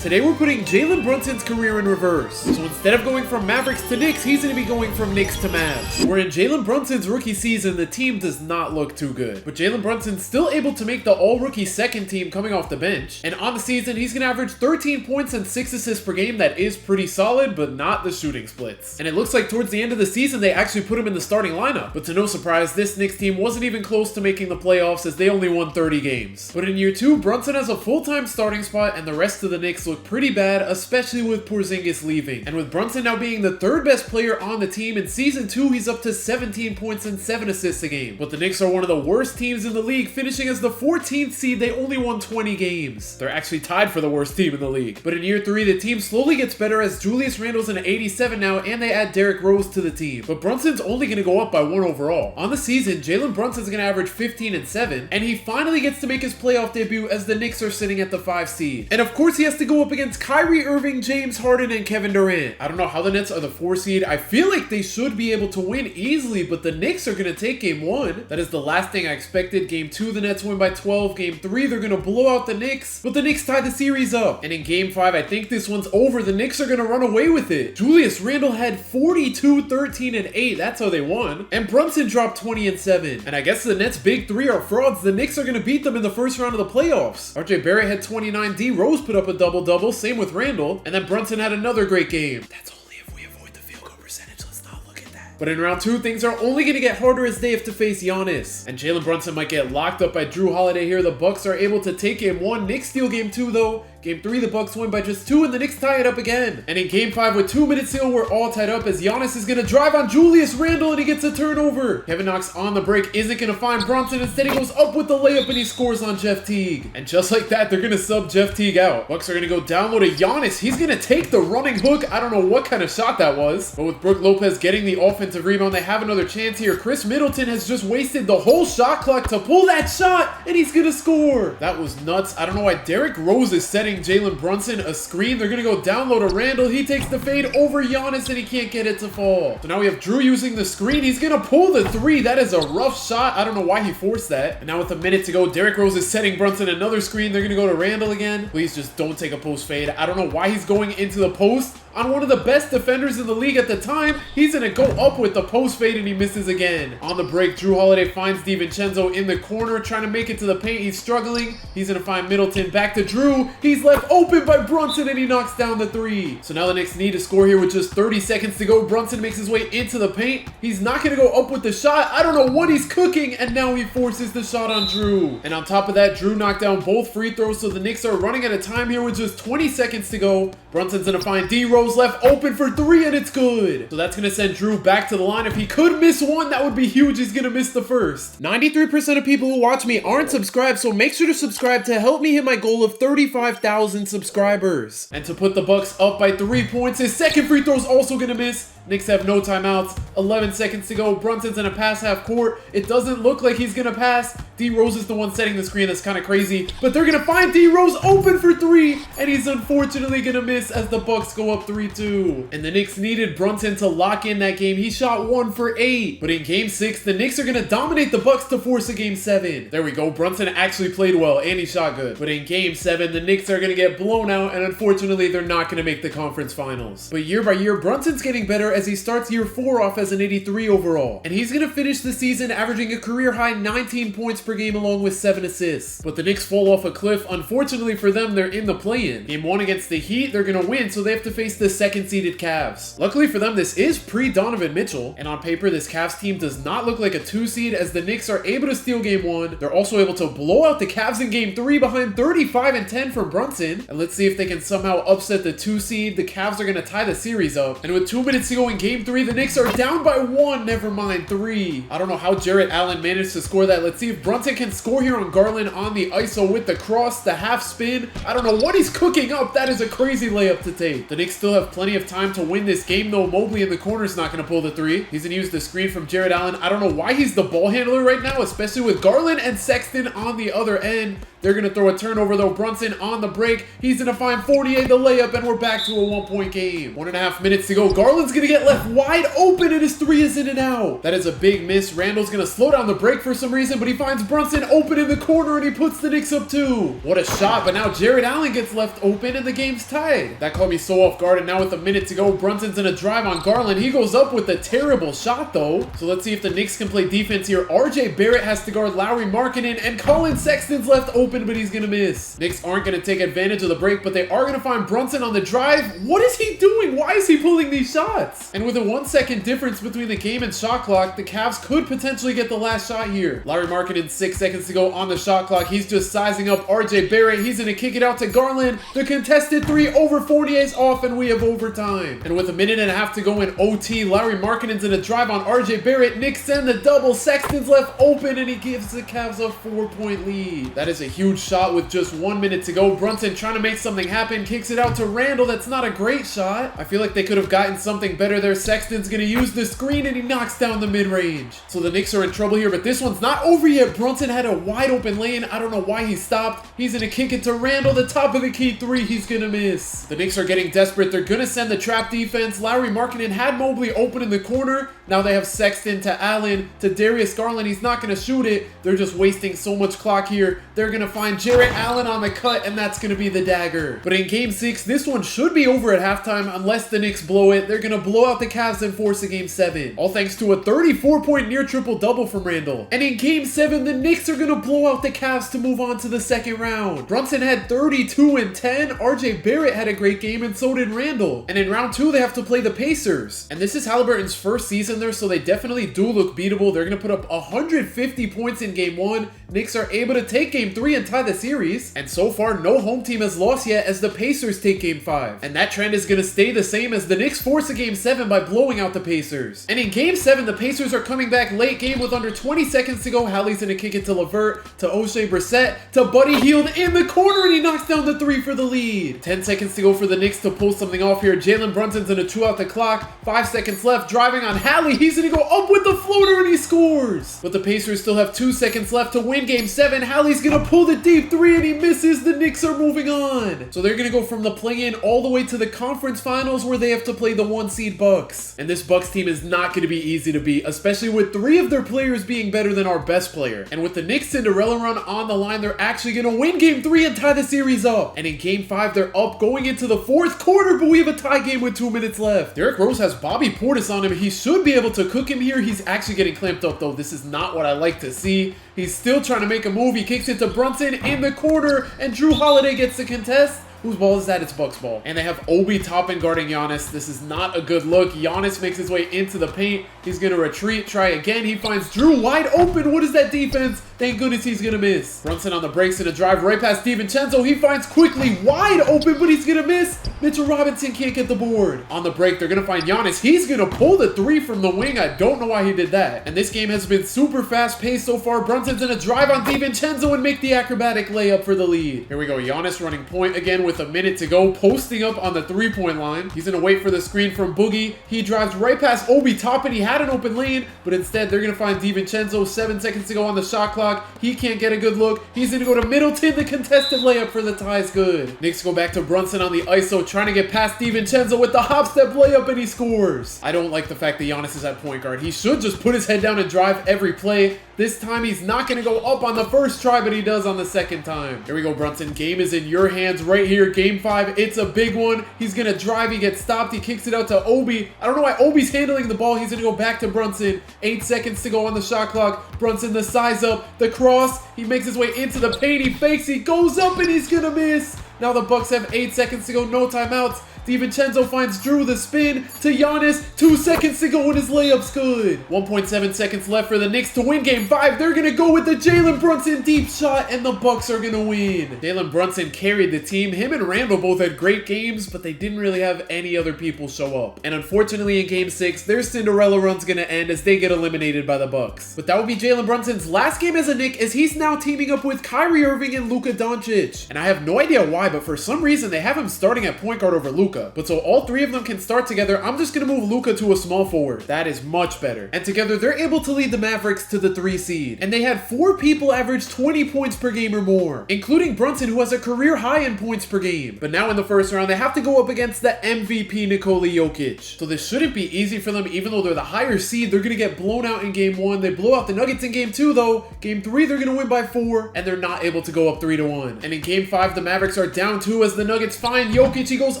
Today we're putting Jalen Brunson's career in reverse. So instead of going from Mavericks to Knicks, he's going to be going from Knicks to Mavs. Where in Jalen Brunson's rookie season, the team does not look too good. But Jalen Brunson's still able to make the all-rookie second team coming off the bench. And on the season, he's going to average 13 points and 6 assists per game. That is pretty solid, but not the shooting splits. And it looks like towards the end of the season, they actually put him in the starting lineup. But to no surprise, this Knicks team wasn't even close to making the playoffs as they only won 30 games. But in year 2, Brunson has a full-time starting spot and the rest of the Knicks look pretty bad, especially with Porzingis leaving. And with Brunson now being the third best player on the team, in season 2 he's up to 17 points and 7 assists a game. But the Knicks are one of the worst teams in the league, finishing as the 14th seed. They only won 20 games. They're actually tied for the worst team in the league. But in year 3 the team slowly gets better as Julius Randle's an 87 now and they add Derrick Rose to the team. But Brunson's only going to go up by 1 overall. On the season, Jalen Brunson's going to average 15 and 7 and he finally gets to make his playoff debut as the Knicks are sitting at the 5 seed. And of course he has to go up against Kyrie Irving, James Harden, and Kevin Durant. I don't know how the Nets are the 4 seed. I feel like they should be able to win easily, but the Knicks are going to take game 1. That is the last thing I expected. Game 2, the Nets win by 12. Game 3, they're going to blow out the Knicks, but the Knicks tie the series up. And in game 5, I think this one's over. The Knicks are going to run away with it. Julius Randle had 42, 13, and 8. That's how they won. And Brunson dropped 20 and 7. And I guess the Nets' big 3 are frauds. The Knicks are going to beat them in the first round of the playoffs. RJ Barrett had 29. D Rose put up a double-double. Same with Randle. And then Brunson had another great game. That's only if we avoid the field goal percentage. Let's not look at that. But in round 2, things are only going to get harder as they have to face Giannis. And Jalen Brunson might get locked up by Drew Holiday here. The Bucks are able to take game 1. Knicks steal game 2 though. Game 3, the Bucks win by just 2 and the Knicks tie it up again. And in game 5 with 2 minutes to go, we're all tied up as Giannis is going to drive on Julius Randle and he gets a turnover. Kevin Knox on the break isn't going to find Brunson. Instead he goes up with the layup and he scores on Jeff Teague. And just like that, they're going to sub Jeff Teague out. Bucks are going to go down low to Giannis. He's going to take the running hook. I don't know what kind of shot that was. But with Brook Lopez getting the offensive rebound, they have another chance here. Chris Middleton has just wasted the whole shot clock to pull that shot and he's going to score. That was nuts. I don't know why Derrick Rose is setting Jalen Brunson a screen. They're going to go down low to Randle. He takes the fade over Giannis and he can't get it to fall. So now we have Drew using the screen. He's going to pull the 3. That is a rough shot. I don't know why he forced that. And now with a minute to go, Derrick Rose is setting Brunson another screen. They're going to go to Randle again. Please just don't take a post fade. I don't know why he's going into the post on one of the best defenders in the league at the time. He's going to go up with the post fade and he misses again. On the break, Drew Holiday finds DiVincenzo in the corner trying to make it to the paint. He's struggling. He's going to find Middleton. Back to Drew. He's left open by Brunson and he knocks down the 3. So now the Knicks need to score here with just 30 seconds to go. Brunson makes his way into the paint. He's not going to go up with the shot. I don't know what he's cooking and now he forces the shot on Drew. And on top of that, Drew knocked down both free throws, so the Knicks are running out of time here with just 20 seconds to go. Brunson's going to find D Rose left open for 3 and it's good. So that's going to send Drew back to the line. If he could miss one, that would be huge. He's going to miss the first. 93% of people who watch me aren't subscribed, so make sure to subscribe to help me hit my goal of 35,000 subscribers. And to put the Bucks up by 3 points, his second free throw is also going to miss. Knicks have no timeouts. 11 seconds to go. Brunson's going to pass half court. It doesn't look like he's going to pass. D Rose is the one setting the screen. That's kind of crazy. But they're going to find D Rose open for 3. And he's unfortunately going to miss as the Bucks go up 3-2. And the Knicks needed Brunson to lock in that game. He shot 1 for 8. But in game 6, the Knicks are going to dominate the Bucks to force a game 7. There we go. Brunson actually played well and he shot good. But in game 7, the Knicks are going to get blown out. And unfortunately, they're not going to make the conference finals. But year by year, Brunson's getting better as he starts year 4 off as an 83 overall. And he's going to finish the season averaging a career high 19 points per game along with 7 assists. But the Knicks fall off a cliff. Unfortunately for them, they're in the play-in. Game 1 against the Heat, they're going to win, so they have to face the 2nd-seeded Cavs. Luckily for them, this is pre-Donovan Mitchell. And on paper, this Cavs team does not look like a 2-seed as the Knicks are able to steal game 1. They're also able to blow out the Cavs in game 3 behind 35 and 10 from Brunson. And let's see if they can somehow upset the 2-seed. The Cavs are going to tie the series up. And with 2 minutes to go in game 3, the Knicks are down by 1, never mind 3. I don't know how Jarrett Allen managed to score that. Let's see if Brunson can score here on Garland on the ISO with the cross, the half spin. I don't know what he's cooking up. That is a crazy layup to take. The Knicks still have plenty of time to win this game though. Mobley in the corner is not going to pull the 3. He's going to use the screen from Jarrett Allen. I don't know why he's the ball handler right now, especially with Garland and Sexton on the other end. They're going to throw a turnover though. Brunson on the break. He's going to find 48 the layup, and we're back to a 1-point game. 1.5 minutes to go. Garland's going to get left wide open, and his three is in and out. That is a big miss. Randle's going to slow down the break for some reason, but he finds Brunson open in the corner, and he puts the Knicks up 2. What a shot, but now Jared Allen gets left open, and the game's tied. That caught me so off guard, and now with a minute to go, Brunson's going to drive on Garland. He goes up with a terrible shot, though. So let's see if the Knicks can play defense here. RJ Barrett has to guard Lauri Markkanen, and Colin Sexton's left open, but he's going to miss. Knicks aren't going to take advantage of the break, but they are going to find Brunson on the drive. What is he doing? Why is he pulling these shots? And with a 1 second difference between the game and shot clock, the Cavs could potentially get the last shot here. Lauri Markkanen, 6 seconds to go on the shot clock. He's just sizing up RJ Barrett. He's going to kick it out to Garland. The contested three over 48 is off, and we have overtime. And with a minute and a half to go in OT, Lauri Markkanen's going to drive on RJ Barrett. Knicks send the double. Sexton's left open, and he gives the Cavs a 4-point lead. That is a huge shot with just 1 minute to go. Brunson trying to make something happen, kicks it out to Randle. That's not a great shot. I feel like they could have gotten something better there. Sexton's going to use the screen, and he knocks down the mid-range. So the Knicks are in trouble here, but this one's not over yet. Brunson had a wide open lane. I don't know why he stopped. He's going to kick it to Randle. The top of the key three. He's going to miss. The Knicks are getting desperate. They're going to send the trap defense. Lauri Markkanen had Mobley open in the corner. Now they have Sexton to Allen to Darius Garland. He's not going to shoot it. They're just wasting so much clock here. They're going to find Jarrett Allen on the cut, and that's going to be the dagger. But in Game 6, this one should be over at halftime unless the Knicks blow it. They're going to blow out the Cavs and force a Game 7. All thanks to a 34-point near triple-double from Randle. And in Game 7, the Knicks are going to blow out the Cavs to move on to the second round. Brunson had 32 and 10. RJ Barrett had a great game, and so did Randle. And in round 2, they have to play the Pacers. And this is Halliburton's first season there, so they definitely do look beatable. They're going to put up 150 points in Game 1. Knicks are able to take Game 3 and tie the series. And so far, no home team has lost yet as the Pacers take Game 5. And that trend is going to stay the same as the Knicks force a Game 7 by blowing out the Pacers. And in Game 7, the Pacers are coming back late game with under 20 seconds to go. Hallie's going to kick it to LeVert, to O'Shea Brissett, to Buddy Hield in the corner, and he knocks down the three for the lead. 10 seconds to go for the Knicks to pull something off here. Jalen Brunson's going to chew out the clock. 5 seconds left, driving on Hallie. He's going to go up with the floater, and he scores. But the Pacers still have 2 seconds left to win Game 7. Hallie's going to pull the deep three, and he misses. The Knicks are moving on. So they're going to go from the play-in all the way to the conference finals where they have to play the 1-seed Bucks. And this Bucks team is not going to be easy to beat, especially with 3 of their players being better than our best player. And with the Knicks Cinderella run on the line, they're actually going to win Game 3 and tie the series up. And in Game 5, they're up going into the 4th quarter, but we have a tie game with 2 minutes left. Derrick Rose has Bobby Portis on him. He should be able to cook him here. He's actually getting clamped up, though. This is not what I like to see. He's still trying to make a move. He kicks it to Brunson in the corner, and Drew Holiday gets the contest. Whose ball is that? It's Bucks ball. And they have Obi Toppin guarding Giannis. This is not a good look. Giannis makes his way into the paint. He's going to retreat, try again. He finds Drew wide open. What is that defense? Thank goodness he's going to miss. Brunson on the breaks and a drive right past DiVincenzo. He finds quickly wide open, but he's going to miss. Mitchell Robinson can't get the board. On the break, they're going to find Giannis. He's going to pull the three from the wing. I don't know why he did that. And this game has been super fast-paced so far. Brunson's going to drive on DiVincenzo and make the acrobatic layup for the lead. Here we go. Giannis running point again with a minute to go, posting up on the three-point line. He's going to wait for the screen from Boogie. He drives right past Obi Toppin. He had an open lane, but instead they're going to find DiVincenzo. 7 seconds to go on the shot clock. He can't get a good look. He's going to go to Middleton. The contested layup for the tie is good. Knicks go back to Brunson on the ISO, trying to get past DiVincenzo with the hop step layup, and he scores. I don't like the fact that Giannis is at point guard. He should just put his head down and drive every play. This time he's not going to go up on the first try, but he does on the second time. Here we go, Brunson. Game is in your hands right here. Game 5. It's a big one. He's going to drive. He gets stopped. He kicks it out to Obi. I don't know why Obi's handling the ball. He's going to go back to Brunson. 8 seconds to go on the shot clock. Brunson, the size up, the cross. He makes his way into the paint. He fakes. He goes up, and he's going to miss. Now the Bucks have 8 seconds to go. No timeouts. DiVincenzo finds Drew, the spin to Giannis. 2 seconds to go and his layup's good. 1.7 seconds left for the Knicks to win Game 5. They're going to go with the Jalen Brunson deep shot, and the Bucks are going to win. Jalen Brunson carried the team. Him and Randle both had great games, but they didn't really have any other people show up. And unfortunately in Game 6, their Cinderella run's going to end as they get eliminated by the Bucks. But that would be Jalen Brunson's last game as a Knick, as he's now teaming up with Kyrie Irving and Luka Doncic. And I have no idea why, why, but for some reason they have him starting at point guard over Luka. But so all three of them can start together, I'm just gonna move Luka to a small forward. That is much better. And together they're able to lead the Mavericks to the 3 seed. And they had 4 people average 20 points per game or more, including Brunson, who has a career high in points per game. But now in the first round, they have to go up against the MVP Nikola Jokic. So this shouldn't be easy for them, even though they're the higher seed. They're gonna get blown out in game 1. They blow out the Nuggets in game 2 though. Game 3, they're gonna win by 4, and they're not able to go up 3-1. And in game 5, the Mavericks are down 2 as the Nuggets find Jokic. He goes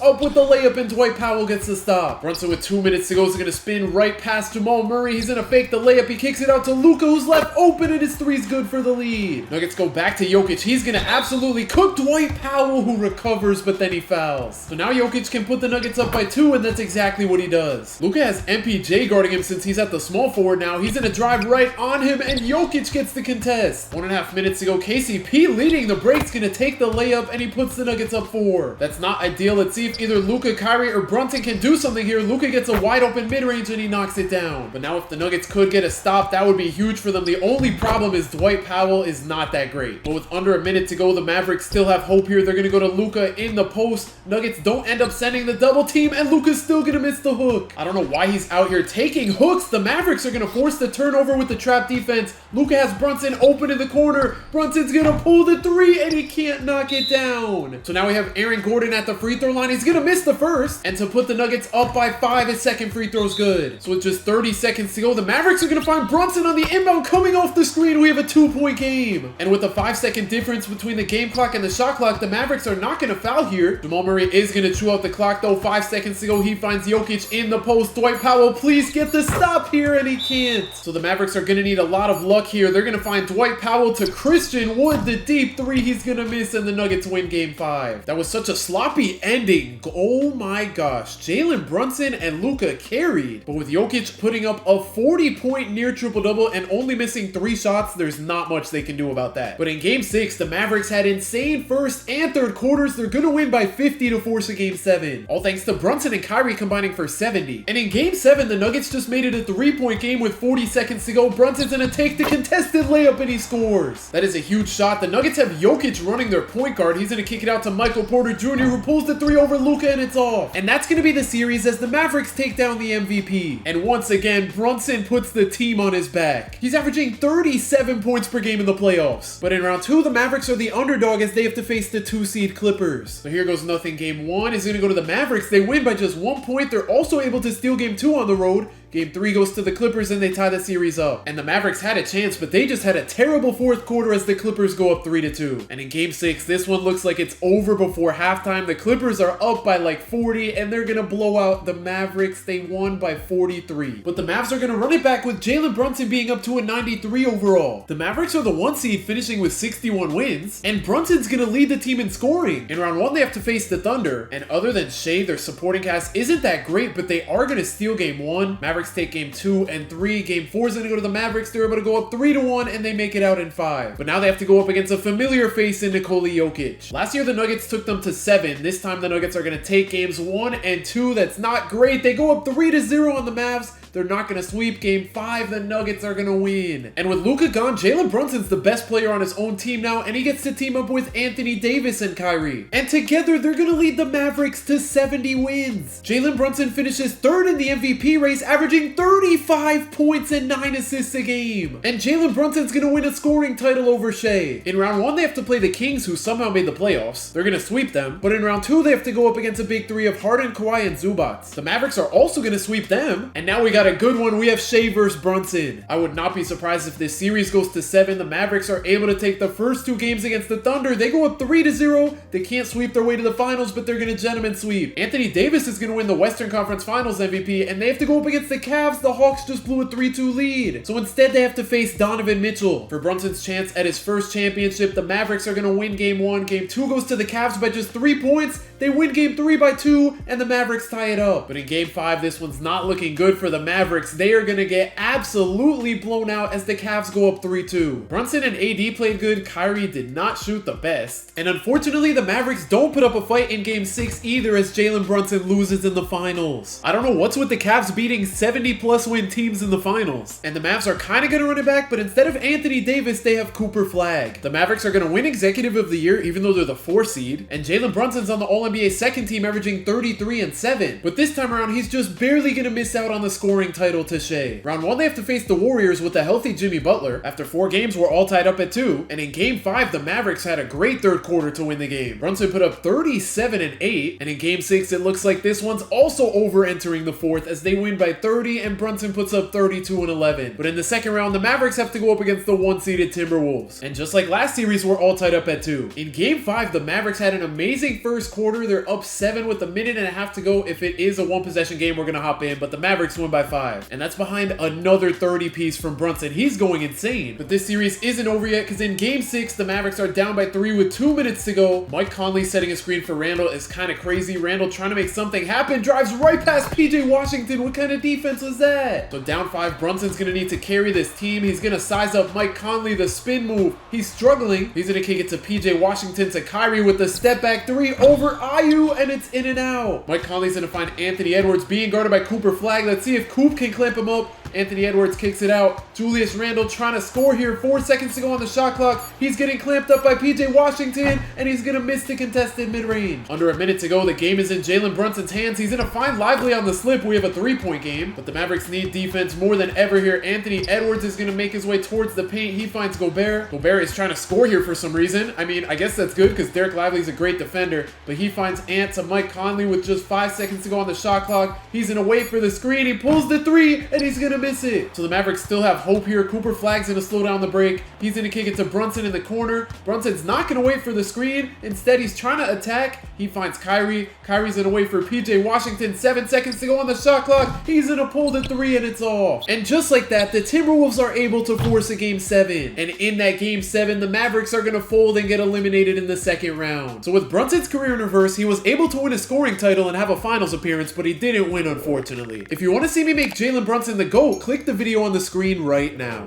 up with the layup and Dwight Powell gets the stop. Brunson with 2 minutes to go is gonna spin right past Jamal Murray. He's gonna fake the layup. He kicks it out to Luka, who's left open, and his 3's good for the lead. Nuggets go back to Jokic. He's gonna absolutely cook Dwight Powell, who recovers, but then he fouls. So now Jokic can put the Nuggets up by 2, and that's exactly what he does. Luka has MPJ guarding him since he's at the small forward now. He's gonna drive right on him, and Jokic gets the contest. 1.5 minutes to go. KCP leading the break's gonna take the layup, and he puts the Nuggets up 4. That's not ideal. Let's see if either Luka, Kyrie, or Brunson can do something here. Luka gets a wide open mid-range, and he knocks it down. But now if the Nuggets could get a stop, that would be huge for them. The only problem is Dwight Powell is not that great. But with under a minute to go, the Mavericks still have hope here. They're gonna go to Luka in the post. Nuggets don't end up sending the double team, and Luka's still gonna miss the hook. I don't know why he's out here taking hooks. The Mavericks are gonna force the turnover with the trap defense. Luka has Brunson open in the corner. Brunson's gonna pull the 3, and he can't knock it down. So now we have Aaron Gordon at the free throw line. He's gonna miss the first, and to put the Nuggets up by 5, his second free throw's good. So with just 30 seconds to go, the Mavericks are gonna find Brunson on the inbound coming off the screen. We have a 2-point game. And with a 5-second difference between the game clock and the shot clock, the Mavericks are not gonna foul here. Jamal Murray is gonna chew out the clock though. 5 seconds to go. He finds Jokic in the post. Dwight Powell, please get the stop here, and he can't. So the Mavericks are gonna need a lot of luck here. They're gonna find Dwight Powell to Christian Wood, the deep 3 he's gonna miss, and the Nuggets win game 5. That was such a sloppy ending. Oh my gosh. Jalen Brunson and Luka carried. But with Jokic putting up a 40-point near triple-double and only missing 3 shots, there's not much they can do about that. But in game 6, the Mavericks had insane first and third quarters. They're gonna win by 50 to force a game 7. All thanks to Brunson and Kyrie combining for 70. And in game 7, the Nuggets just made it a 3-point game with 40 seconds to go. Brunson's gonna take the contested layup, and he scores. That is a huge shot. The Nuggets have Jokic running their point guard. He's gonna kick it out to Michael Porter Jr., who pulls the 3 over Luka, and it's off. And that's gonna be the series as the Mavericks take down the MVP. And once again, Brunson puts the team on his back. He's averaging 37 points per game in the playoffs. But in round 2, the Mavericks are the underdog as they have to face the 2-seed Clippers. So here goes nothing. Game 1 is gonna go to the Mavericks. They win by just 1 point. They're also able to steal game 2 on the road. Game 3 goes to the Clippers, and they tie the series up. And the Mavericks had a chance, but they just had a terrible fourth quarter as the Clippers go up 3-2. And in game 6, this one looks like it's over before halftime. The Clippers are up by like 40, and they're gonna blow out the Mavericks. They won by 43. But the Mavs are gonna run it back with Jalen Brunson being up to a 93 overall. The Mavericks are the 1 seed, finishing with 61 wins, and Brunson's gonna lead the team in scoring. In round 1, they have to face the Thunder, and other than Shea, their supporting cast isn't that great, but they are gonna steal game 1. Mavericks take game 2 and 3. Game 4 is going to go to the Mavericks. They're able to go up 3-1, and they make it out in 5. But now they have to go up against a familiar face in Nikola Jokic. Last year, the Nuggets took them to 7. This time, the Nuggets are going to take games 1 and 2. That's not great. They go up 3-0 on the Mavs. They're not going to sweep. Game 5, the Nuggets are going to win. And with Luka gone, Jalen Brunson's the best player on his own team now, and he gets to team up with Anthony Davis and Kyrie. And together, they're going to lead the Mavericks to 70 wins. Jalen Brunson finishes 3rd in the MVP race, averaging 35 points and 9 assists a game. And Jalen Brunson's going to win a scoring title over Shea. In round 1, they have to play the Kings, who somehow made the playoffs. They're going to sweep them. But in round 2, they have to go up against a big 3 of Harden, Kawhi, and Zubac. The Mavericks are also going to sweep them. And now we got a good one. We have Shea versus Brunson. I would not be surprised if this series goes to 7. The Mavericks are able to take the first 2 games against the Thunder. They go up 3-0. They can't sweep their way to the finals, but they're going to gentlemen sweep. Anthony Davis is going to win the Western Conference Finals MVP, and they have to go up against the Cavs. The Hawks just blew a 3-2 lead. So instead, they have to face Donovan Mitchell for Brunson's chance at his first championship. The Mavericks are going to win game 1. Game 2 goes to the Cavs by just 3 points. They win game 3 by 2, and the Mavericks tie it up. But in game 5, this one's not looking good for the Mavericks. They are going to get absolutely blown out as the Cavs go up 3-2. Brunson and AD played good. Kyrie did not shoot the best. And unfortunately, the Mavericks don't put up a fight in game 6 either as Jalen Brunson loses in the finals. I don't know what's with the Cavs beating 7 70+ win teams in the finals. And the Mavs are kind of going to run it back, but instead of Anthony Davis, they have Cooper Flagg. The Mavericks are going to win Executive of the Year, even though they're the 4 seed. And Jalen Brunson's on the All-NBA second team, averaging 33 and 7. But this time around, he's just barely going to miss out on the scoring title to Shea. Round 1, they have to face the Warriors with a healthy Jimmy Butler. After 4 games, we're all tied up at 2. And in Game 5, the Mavericks had a great third quarter to win the game. Brunson put up 37 and 8. And in Game 6, it looks like this one's also over entering the 4th as they win by 30 and Brunson puts up 32 and 11. But in the second round, the Mavericks have to go up against the 1-seeded Timberwolves. And just like last series, we're all tied up at 2. In Game 5, the Mavericks had an amazing first quarter. They're up 7 with a minute and a half to go. If it is a 1-possession game, we're going to hop in, but the Mavericks win by 5. And that's behind another 30 piece from Brunson. He's going insane. But this series isn't over yet because in Game 6, the Mavericks are down by 3 with 2 minutes to go. Mike Conley setting a screen for Randle is kind of crazy. Randle trying to make something happen, drives right past PJ Washington. What kind of defense was that? So down 5, Brunson's going to need to carry this team. He's going to size up Mike Conley, the spin move. He's struggling. He's going to kick it to PJ Washington to Kyrie with the step back 3 over Ayu, and it's in and out. Mike Conley's going to find Anthony Edwards being guarded by Cooper Flagg. Let's see if Coop can clamp him up. Anthony Edwards kicks it out. Julius Randle trying to score here. 4 seconds to go on the shot clock. He's getting clamped up by PJ Washington, and he's going to miss the contested mid-range. Under a minute to go, the game is in Jalen Brunson's hands. He's going to find Lively on the slip. We have a 3-point game, but the Mavericks need defense more than ever here. Anthony Edwards is going to make his way towards the paint. He finds Gobert. Gobert is trying to score here for some reason. I mean, I guess that's good because Derek Lively's a great defender, but he finds Ant to Mike Conley with just 5 seconds to go on the shot clock. He's going to wait for the screen. He pulls the 3, and he's going to miss it. So the Mavericks still have hope here. Cooper Flagg's going to slow down the break. He's going to kick it to Brunson in the corner. Brunson's not going to wait for the screen. Instead, he's trying to attack. He finds Kyrie. Kyrie's going to wait for PJ Washington. 7 seconds to go on the shot clock. He's going to pull the 3, and it's off. And just like that, the Timberwolves are able to force a Game 7. And in that Game 7, the Mavericks are going to fold and get eliminated in the second round. So with Brunson's career in reverse, he was able to win a scoring title and have a finals appearance, but he didn't win, unfortunately. If you want to see me make Jalen Brunson the GOAT, click the video on the screen right now.